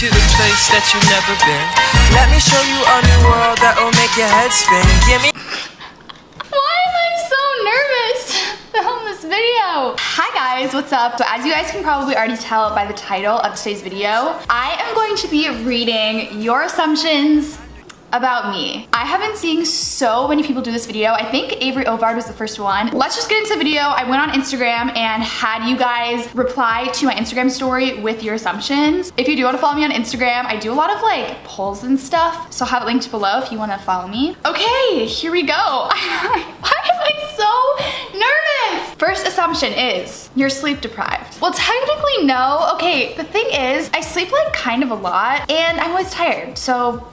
to the place that you've never been. Let me show you a new world that will make your head spin. Give me. Why am I so nervous to film this video? Hi guys, what's up? So as you guys can probably already tell by the title of today's video, I am going to be reading your assumptions about me. I have been seeing so many people do this video. I think Avery Ovard was the first one. Let's just get into the video. I went on Instagram and had you guys reply to my Instagram story with your assumptions. If you do want to follow me on Instagram, I do a lot of like polls and stuff, so I'll have it linked below if you want to follow me. Okay, here we go. Why am I so nervous? First assumption is you're sleep deprived. Well, technically no. Okay, the thing is I sleep like kind of a lot and I'm always tired, so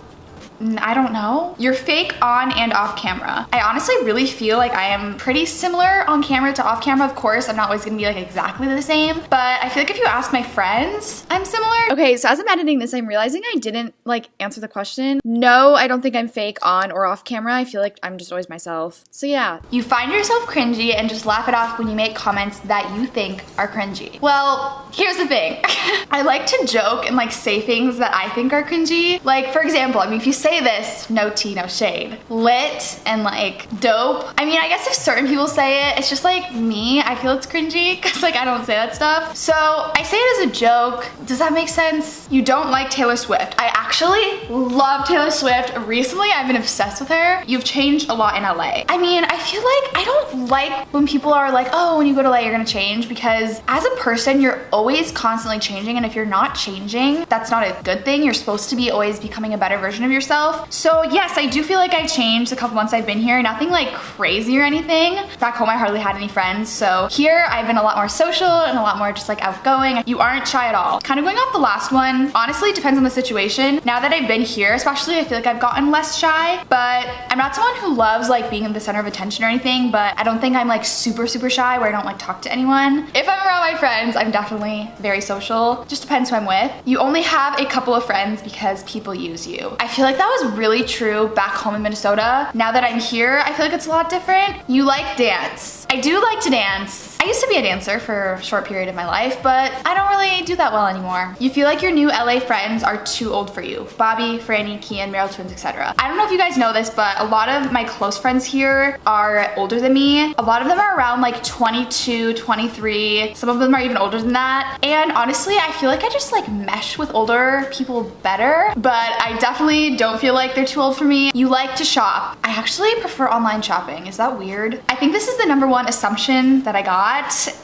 I don't know. You're fake on and off camera. I honestly really feel like I am pretty similar on camera to off camera. Of course, I'm not always gonna be like exactly the same, but I feel like if you ask my friends, I'm similar. Okay, so as I'm editing this, I'm realizing I didn't like answer the question. No, I don't think I'm fake on or off camera. I feel like I'm just always myself. So yeah. You find yourself cringy and just laugh it off when you make comments that you think are cringy. Well, here's the thing. I like to joke and like say things that I think are cringy. Like for example, I mean, if you say this, no tea, no shade. Lit and like dope. I mean, I guess if certain people say it, it's just like me, I feel it's cringy because like I don't say that stuff. So I say it as a joke. Does that make sense? You don't like Taylor Swift. I actually love Taylor Swift. Recently, I've been obsessed with her. You've changed a lot in LA. I mean, I feel like I don't like when people are like, oh, when you go to LA, you're gonna change, because as a person, you're always constantly changing, and if you're not changing, that's not a good thing. You're supposed to be always becoming a better version of yourself. So yes, I do feel like I changed the couple months I've been here. Nothing like crazy or anything. Back home, I hardly had any friends. So here, I've been a lot more social and a lot more just like outgoing. You aren't shy at all. Kind of going off the last one, honestly, it depends on the situation. Now that I've been here, especially, I feel like I've gotten less shy, but I'm not someone who loves like being in the center of attention or anything, but I don't think I'm like super shy where I don't like talk to anyone. If I'm around my friends, I'm definitely very social. Just depends who I'm with. You only have a couple of friends because people use you. I feel like that was really true back home in Minnesota. Now that I'm here, I feel like it's a lot different. You like dance. I do like to dance. I used to be a dancer for a short period of my life, but I don't really do that well anymore. You feel like your new LA friends are too old for you. Bobby, Franny, Kian, Meryl Twins, etc. I don't know if you guys know this, but a lot of my close friends here are older than me. A lot of them are around like 22, 23. Some of them are even older than that. And honestly, I feel like I just like mesh with older people better, but I definitely don't feel like they're too old for me. You like to shop. I actually prefer online shopping. Is that weird? I think this is the #1 assumption that I got,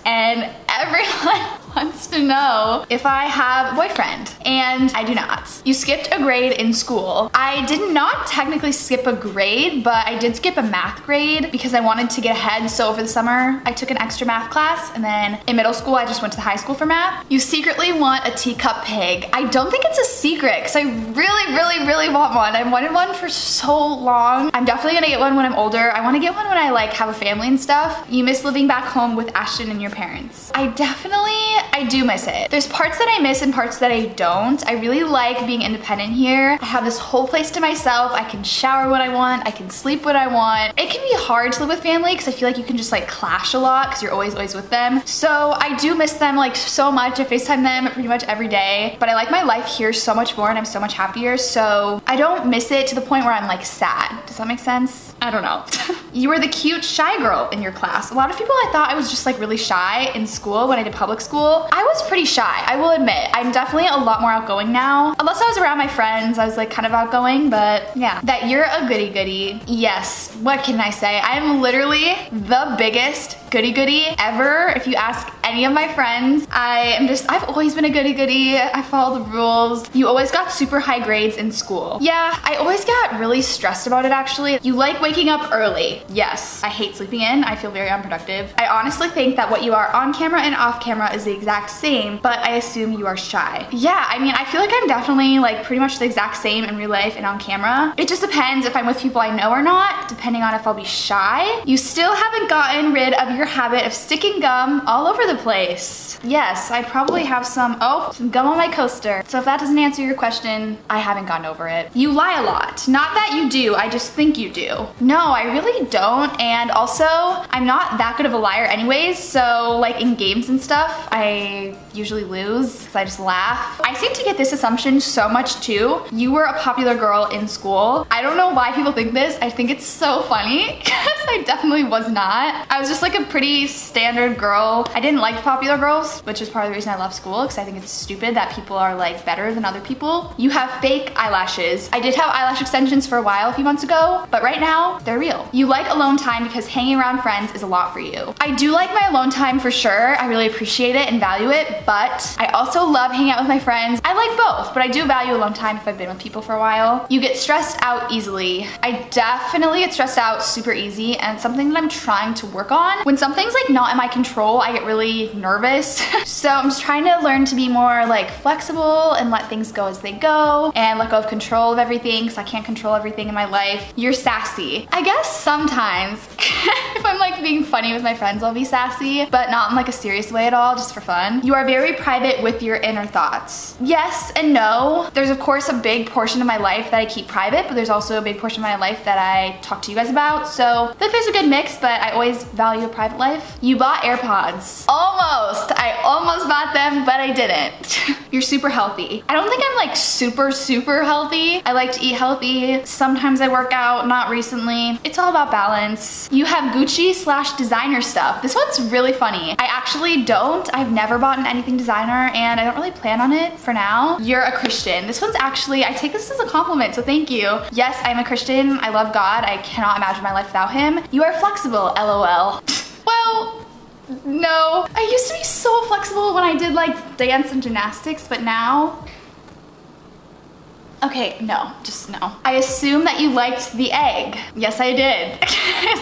and everyone wants to know if I have a boyfriend, and I do not. You skipped a grade in school. I did not technically skip a grade, but I did skip a math grade because I wanted to get ahead. So over the summer, I took an extra math class, and then in middle school, I just went to the high school for math. You secretly want a teacup pig. I don't think it's a secret because I really want one. I've wanted one for so long. I'm definitely gonna get one when I'm older. I wanna get one when I like have a family and stuff. You miss living back home with Ashton and your parents. I do miss it. There's parts that I miss and parts that I don't. I really like being independent here. I have this whole place to myself. I can shower when I want. I can sleep when I want. It can be hard to live with family because I feel like you can just like clash a lot because you're always with them. So I do miss them like so much. I FaceTime them pretty much every day, but I like my life here so much more and I'm so much happier. So I don't miss it to the point where I'm like sad. Does that make sense? I don't know. You were the cute shy girl in your class. A lot of people, I thought I was just like really shy in school when I did public school. I was pretty shy, I will admit. I'm definitely a lot more outgoing now. Unless I was around my friends, I was like kind of outgoing, but yeah. That you're a goody goody. Yes, what can I say? I am literally the biggest goody goody ever. If you ask any of my friends, I've always been a goody goody. I follow the rules. You always got super high grades in school. Yeah, I always got really stressed about it actually. You like waking up early. Yes, I hate sleeping in. I feel very unproductive. I honestly think that what you are on camera and off camera is the exact same, but I assume you are shy. Yeah, I mean, I feel like I'm definitely like pretty much the exact same in real life and on camera. It just depends if I'm with people I know or not, depending on if I'll be shy. You still haven't gotten rid of your habit of sticking gum all over the place. Yes, I probably have some gum on my coaster. So if that doesn't answer your question, I haven't gotten over it. You lie a lot. Not that you do, I just think you do. No, I really don't. And also, I'm not that good of a liar anyways. So like in games and stuff, I usually lose because I just laugh. I seem to get this assumption so much too. You were a popular girl in school. I don't know why people think this. I think it's so funny because I definitely was not. I was just like a pretty standard girl. I didn't like popular girls, which is part of the reason I left school because I think it's stupid that people are like better than other people. You have fake eyelashes. I did have eyelash extensions for a while a few months ago, but right now they're real. You like alone time because hanging around friends is a lot for you. I do like my alone time for sure. I really appreciate it and value it, but I also love hanging out with my friends. I like both, but I do value alone time if I've been with people for a while. You get stressed out easily. I definitely get stressed out super easy, and it's something that I'm trying to work on. When something's like not in my control, I get really nervous. So I'm just trying to learn to be more like flexible and let things go as they go and let go of control of everything because I can't control everything in my life. You're sassy. I guess sometimes if I'm like being funny with my friends, I'll be sassy, but not in like a serious way at all, just for fun. You are very private with your inner thoughts. Yes and no. There's of course a big portion of my life that I keep private, but there's also a big portion of my life that I talk to you guys about. So I think there's a good mix, but I always value a private life. You bought AirPods. Almost. I almost bought them, but I didn't. You're super healthy. I don't think I'm like super healthy. I like to eat healthy. Sometimes I work out, not recently. It's all about balance. You have Gucci/designer stuff. This one's really funny. I actually don't. I've never bought anything designer and I don't really plan on it for now. You're a Christian. This one's actually, I take this as a compliment, so thank you. Yes, I'm a Christian. I love God. I cannot imagine my life without him. You are flexible, LOL. Well, no. I used to be so flexible when I did like dance and gymnastics, but now, okay, no, just no. I assume that you liked the egg. Yes, I did.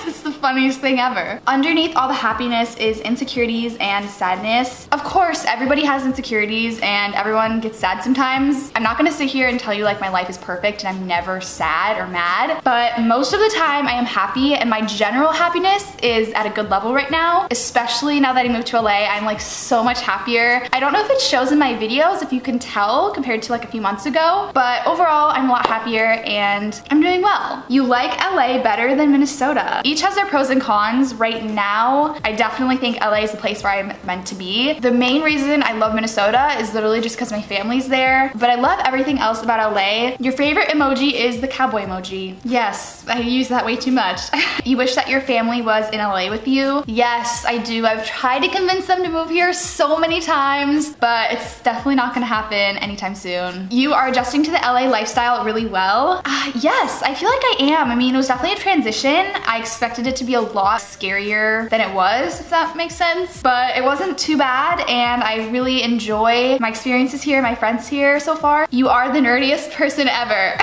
It's the funniest thing ever. Underneath all the happiness is insecurities and sadness. Of course, everybody has insecurities and everyone gets sad sometimes. I'm not gonna sit here and tell you like my life is perfect and I'm never sad or mad, but most of the time I am happy and my general happiness is at a good level right now, especially now that I moved to LA. I'm like so much happier. I don't know if it shows in my videos, if you can tell compared to like a few months ago, but overall I'm a lot happier and I'm doing well. You like LA better than Minnesota. Each has their pros and cons. Right now, I definitely think LA is the place where I'm meant to be. The main reason I love Minnesota is literally just because my family's there, but I love everything else about LA. Your favorite emoji is the cowboy emoji. Yes, I use that way too much. You wish that your family was in LA with you. Yes, I do. I've tried to convince them to move here so many times, but it's definitely not gonna happen anytime soon. You are adjusting to the LA lifestyle really well. Yes, I feel like I am. I mean, it was definitely a transition. I expected it to be a lot scarier than it was, if that makes sense, but it wasn't too bad and I really enjoy my experiences here, my friends here so far. You are the nerdiest person ever.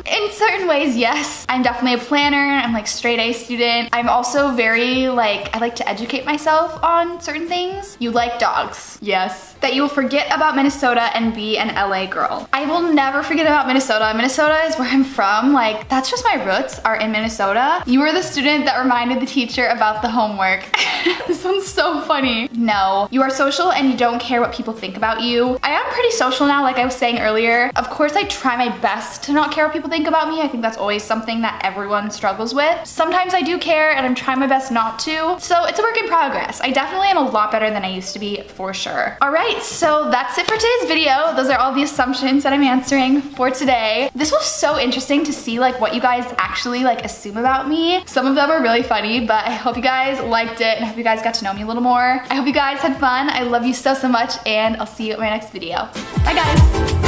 In certain ways, yes. I'm definitely a planner. I'm like straight A student. I'm also very like, I like to educate myself on certain things. You like dogs. Yes. That you will forget about Minnesota and be an LA girl. I will never forget about Minnesota. Minnesota is where I'm from. Like, that's just my roots are in Minnesota. You were the student that reminded the teacher about the homework. This one's so funny. No. You are social and you don't care what people think about you. I am pretty social now, like I was saying earlier. Of course, I try my best to not care what people think about me. I think that's always something that everyone struggles with. Sometimes I do care and I'm trying my best not to. So it's a work in progress. I definitely am a lot better than I used to be for sure. All right, so that's it for today's video. Those are all the assumptions that I'm answering for today. This was so interesting to see like what you guys actually like assume about me. Some of them are really funny, but I hope you guys liked it and I hope you guys got to know me a little more. I hope you guys had fun. I love you so much and I'll see you in my next video. Bye guys.